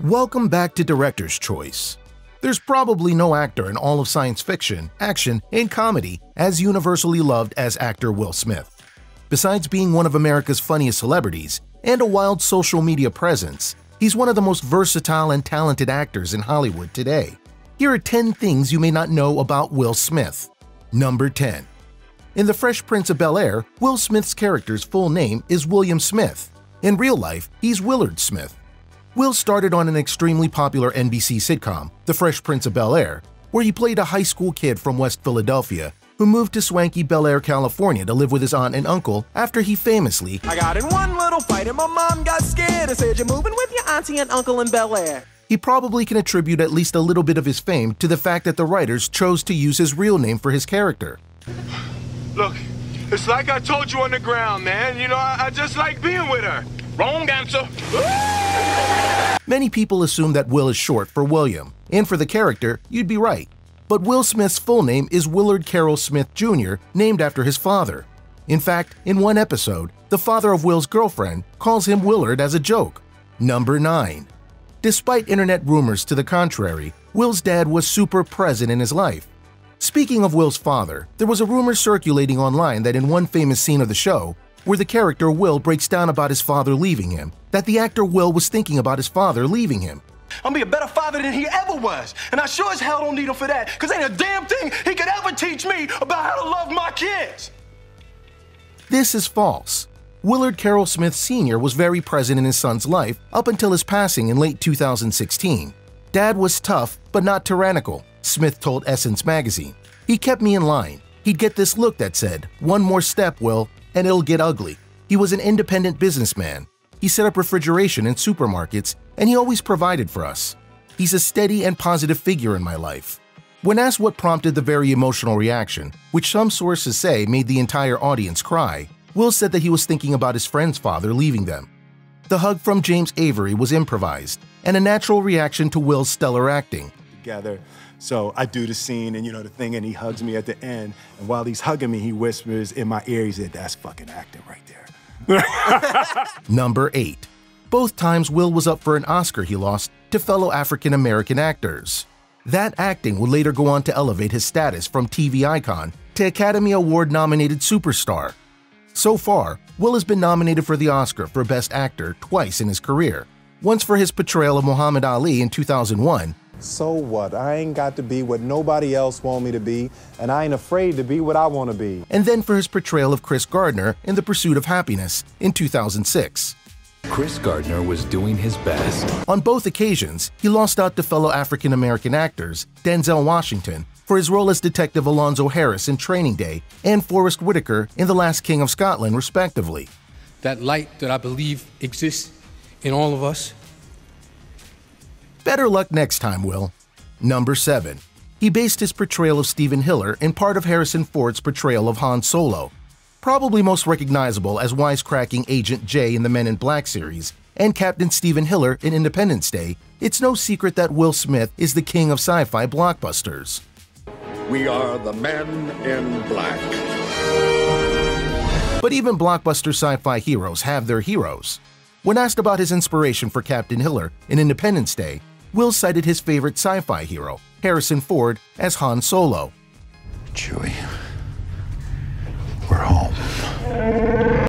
Welcome back to Director's Choice. There's probably no actor in all of science fiction, action, and comedy as universally loved as actor Will Smith. Besides being one of America's funniest celebrities and a wild social media presence, he's one of the most versatile and talented actors in Hollywood today. Here are 10 things you may not know about Will Smith. Number 10. In The Fresh Prince of Bel-Air, Will Smith's character's full name is William Smith. In real life, he's Willard Smith. Will started on an extremely popular NBC sitcom, The Fresh Prince of Bel-Air, where he played a high school kid from West Philadelphia who moved to swanky Bel Air, California to live with his aunt and uncle after he famously I got in one little fight and my mom got scared and said, "You're moving with your auntie and uncle in Bel Air." He probably can attribute at least a little bit of his fame to the fact that the writers chose to use his real name for his character. Look, it's like I told you on the ground, man. You know, I just like being with her. Wrong answer. Many people assume that Will is short for William, and for the character, you'd be right. But Will Smith's full name is Willard Carroll Smith Jr., named after his father. In fact, in one episode, the father of Will's girlfriend calls him Willard as a joke. Number 9. Despite internet rumors to the contrary, Will's dad was super present in his life. Speaking of Will's father, there was a rumor circulating online that in one famous scene of the show, where the character Will breaks down about his father leaving him, that the actor Will was thinking about his father leaving him. I'm gonna be a better father than he ever was, and I sure as hell don't need him for that, because ain't a damn thing he could ever teach me about how to love my kids. This is false. Willard Carroll Smith Sr. was very present in his son's life up until his passing in late 2016. Dad was tough, but not tyrannical, Smith told Essence magazine. He kept me in line. He'd get this look that said, "One more step, Will, and it'll get ugly." He was an independent businessman. He set up refrigeration in supermarkets, and he always provided for us. He's a steady and positive figure in my life. When asked what prompted the very emotional reaction, which some sources say made the entire audience cry, Will said that he was thinking about his friend's father leaving them. The hug from James Avery was improvised, and a natural reaction to Will's stellar acting. Together. So I do the scene and the thing, and he hugs me at the end, and while he's hugging me, he whispers in my ear, he said, "That's fucking acting right there." Number 8. Both times Will was up for an Oscar he lost to fellow African-American actors. That acting would later go on to elevate his status from TV icon to Academy Award-nominated superstar. So far, Will has been nominated for the Oscar for Best Actor twice in his career, once for his portrayal of Muhammad Ali in 2001. So what? I ain't got to be what nobody else want me to be, and I ain't afraid to be what I want to be. And then for his portrayal of Chris Gardner in The Pursuit of Happiness in 2006. Chris Gardner was doing his best. On both occasions, he lost out to fellow African-American actors Denzel Washington for his role as Detective Alonzo Harris in Training Day and Forrest Whitaker in The Last King of Scotland, respectively. That light that I believe exists in all of us. Better luck next time, Will. Number 7. He based his portrayal of Stephen Hiller in part of Harrison Ford's portrayal of Han Solo. Probably most recognizable as wisecracking Agent J in the Men in Black series and Captain Stephen Hiller in Independence Day, it's no secret that Will Smith is the king of sci-fi blockbusters. We are the Men in Black. But even blockbuster sci-fi heroes have their heroes. When asked about his inspiration for Captain Hiller in Independence Day, Will cited his favorite sci-fi hero, Harrison Ford, as Han Solo. Chewie, we're home.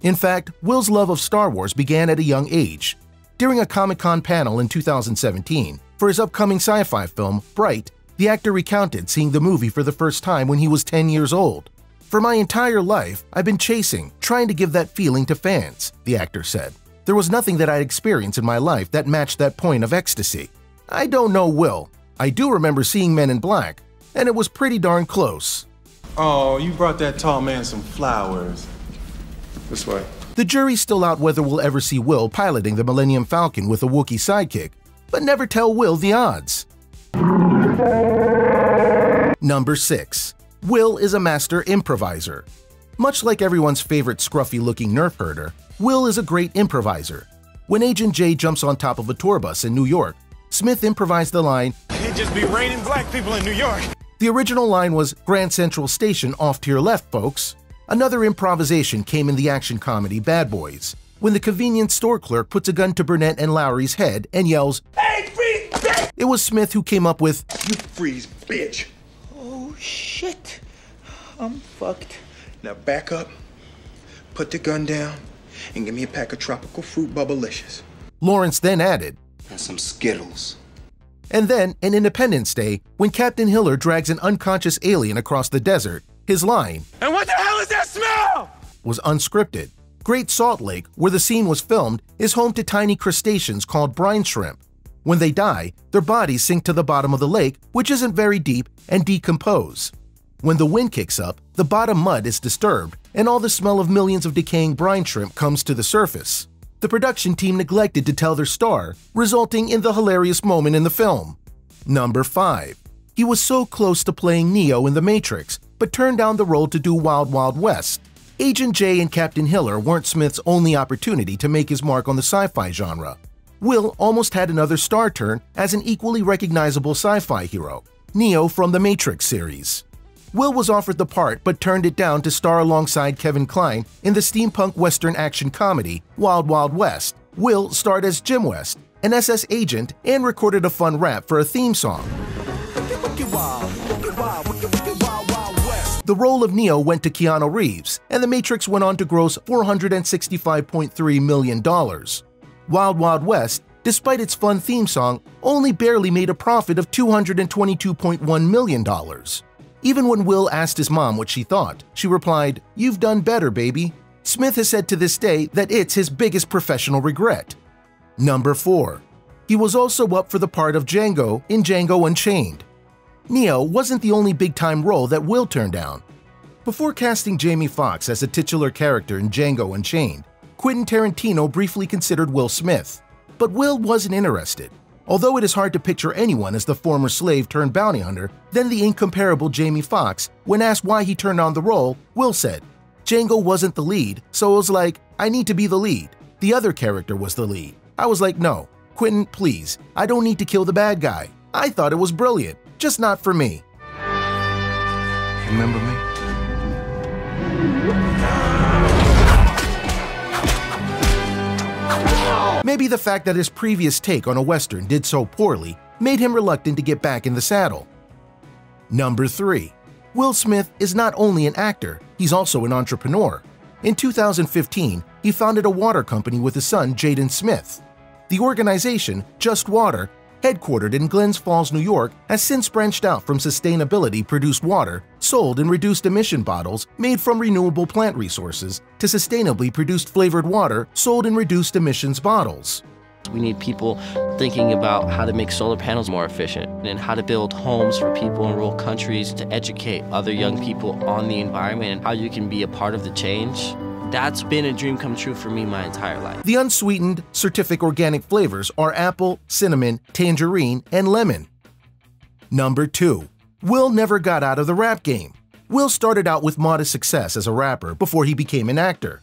In fact, Will's love of Star Wars began at a young age. During a Comic-Con panel in 2017, for his upcoming sci-fi film, Bright, the actor recounted seeing the movie for the first time when he was 10 years old. "For my entire life, I've been trying to give that feeling to fans," the actor said. "There was nothing that I'd experienced in my life that matched that point of ecstasy." I don't know Will. I do remember seeing Men in Black, and it was pretty darn close. Oh, you brought that tall man some flowers. This way. The jury's still out whether we'll ever see Will piloting the Millennium Falcon with a Wookiee sidekick, but never tell Will the odds. Number 6. Will is a master improviser. Much like everyone's favorite scruffy-looking nerf herder, Will is a great improviser. When Agent J jumps on top of a tour bus in New York, Smith improvised the line, It just be raining black people in New York. The original line was, "Grand Central Station off to your left, folks." Another improvisation came in the action comedy Bad Boys, when the convenience store clerk puts a gun to Burnett and Lowry's head and yells, "Hey, It was Smith who came up with, "You freeze, bitch." Oh, shit. I'm fucked. Now back up, put the gun down, and give me a pack of tropical fruit bubblicious. Lawrence then added, And some Skittles. and then in Independence Day, when Captain Hiller drags an unconscious alien across the desert, his line, And what the hell is that smell? was unscripted. Great Salt Lake, where the scene was filmed, is home to tiny crustaceans called brine shrimp. When they die, their bodies sink to the bottom of the lake, which isn't very deep, and decompose. When the wind kicks up, the bottom mud is disturbed, and all the smell of millions of decaying brine shrimp comes to the surface. The production team neglected to tell their star, resulting in the hilarious moment in the film. Number 5. He was so close to playing Neo in The Matrix, but turned down the role to do Wild Wild West. Agent J and Captain Hiller weren't Smith's only opportunity to make his mark on the sci-fi genre. Will almost had another star turn as an equally recognizable sci-fi hero, Neo from the Matrix series. Will was offered the part but turned it down to star alongside Kevin Kline in the steampunk western action comedy Wild Wild West. Will starred as Jim West, an SS agent, and recorded a fun rap for a theme song. The role of Neo went to Keanu Reeves, and The Matrix went on to gross $465.3 million. Wild Wild West, despite its fun theme song, only barely made a profit of $222.1 million. Even when Will asked his mom what she thought, she replied, "You've done better, baby." Smith has said to this day that it's his biggest professional regret. Number 4. He was also up for the part of Django in Django Unchained. Neo wasn't the only big-time role that Will turned down. Before casting Jamie Foxx as a titular character in Django Unchained, Quentin Tarantino briefly considered Will Smith, but Will wasn't interested. Although it is hard to picture anyone as the former slave turned bounty hunter than the incomparable Jamie Foxx, when asked why he turned on the role, Will said, "Django wasn't the lead, so it was like, I need to be the lead. The other character was the lead. I was like, no, Quentin, please, I don't need to kill the bad guy. I thought it was brilliant, just not for me." Remember me? Maybe the fact that his previous take on a Western did so poorly made him reluctant to get back in the saddle. Number 3. Will Smith is not only an actor, he's also an entrepreneur. In 2015, he founded a water company with his son Jaden Smith. The organization, Just Water, headquartered in Glens Falls, New York, has since branched out from sustainability-produced water sold in reduced emission bottles made from renewable plant resources to sustainably produced flavored water sold in reduced emissions bottles. We need people thinking about how to make solar panels more efficient and how to build homes for people in rural countries, to educate other young people on the environment and how you can be a part of the change. That's been a dream come true for me my entire life. The unsweetened, certific organic flavors are apple, cinnamon, tangerine, and lemon. Number 2. Will never got out of the rap game. Will started out with modest success as a rapper before he became an actor.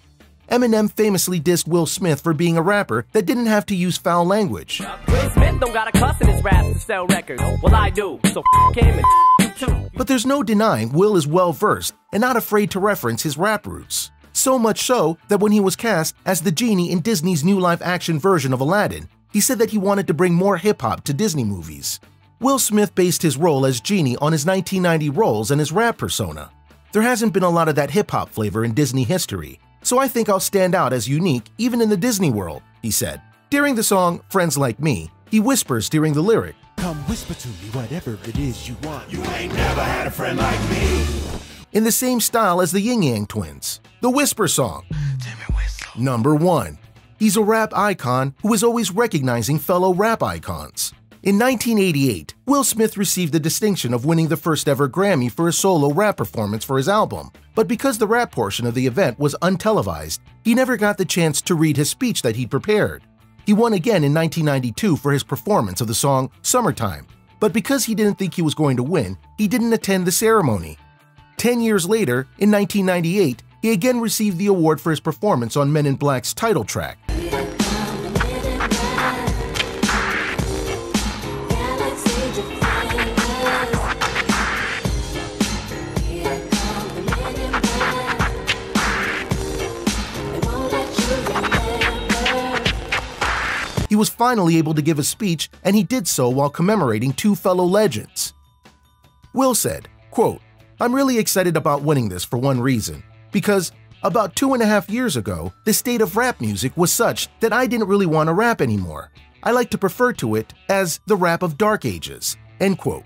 Eminem famously dissed Will Smith for being a rapper that didn't have to use foul language. Will Smith don't got a cuss in his raps to sell records. Well, I do, so him and you too. But there's no denying Will is well-versed and not afraid to reference his rap roots. So much so that when he was cast as the genie in Disney's new live-action version of Aladdin, he said that he wanted to bring more hip-hop to Disney movies. Will Smith based his role as Genie on his 1990 roles and his rap persona. There hasn't been a lot of that hip-hop flavor in Disney history, so I think I'll stand out as unique even in the Disney world, he said. During the song Friends Like Me, he whispers during the lyric, "Come whisper to me whatever it is you want. You ain't never had a friend like me." In the same style as the Yin Yang Twins, the Whisper song. Number 1. He's a rap icon who is always recognizing fellow rap icons. In 1988, Will Smith received the distinction of winning the first ever Grammy for a solo rap performance for his album, but because the rap portion of the event was untelevised, he never got the chance to read his speech that he'd prepared. He won again in 1992 for his performance of the song Summertime, but because he didn't think he was going to win, he didn't attend the ceremony. 10 years later, in 1998, he again received the award for his performance on Men in Black's title track. he was finally able to give a speech, and he did so while commemorating two fellow legends. Will said, quote, "I'm really excited about winning this for one reason, because about 2.5 years ago, the state of rap music was such that I didn't really want to rap anymore. I like to refer to it as the rap of dark ages," end quote.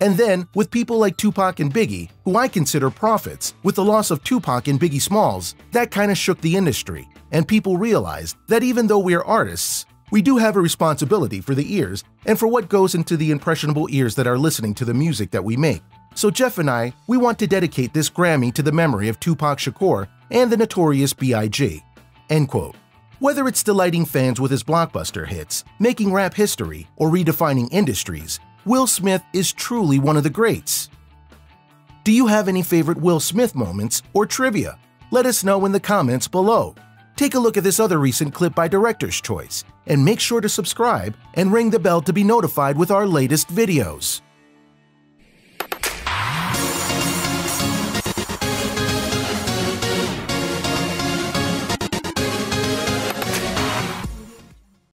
And then, with people like Tupac and Biggie, who I consider prophets, with the loss of Tupac and Biggie Smalls, that kinda shook the industry, and people realized that even though we're artists, we do have a responsibility for the ears and for what goes into the impressionable ears that are listening to the music that we make. So Jeff and I, we want to dedicate this Grammy to the memory of Tupac Shakur and the notorious B.I.G., end quote. Whether it's delighting fans with his blockbuster hits, making rap history, or redefining industries, Will Smith is truly one of the greats. Do you have any favorite Will Smith moments or trivia? Let us know in the comments below. Take a look at this other recent clip by Director's Choice, and make sure to subscribe and ring the bell to be notified with our latest videos.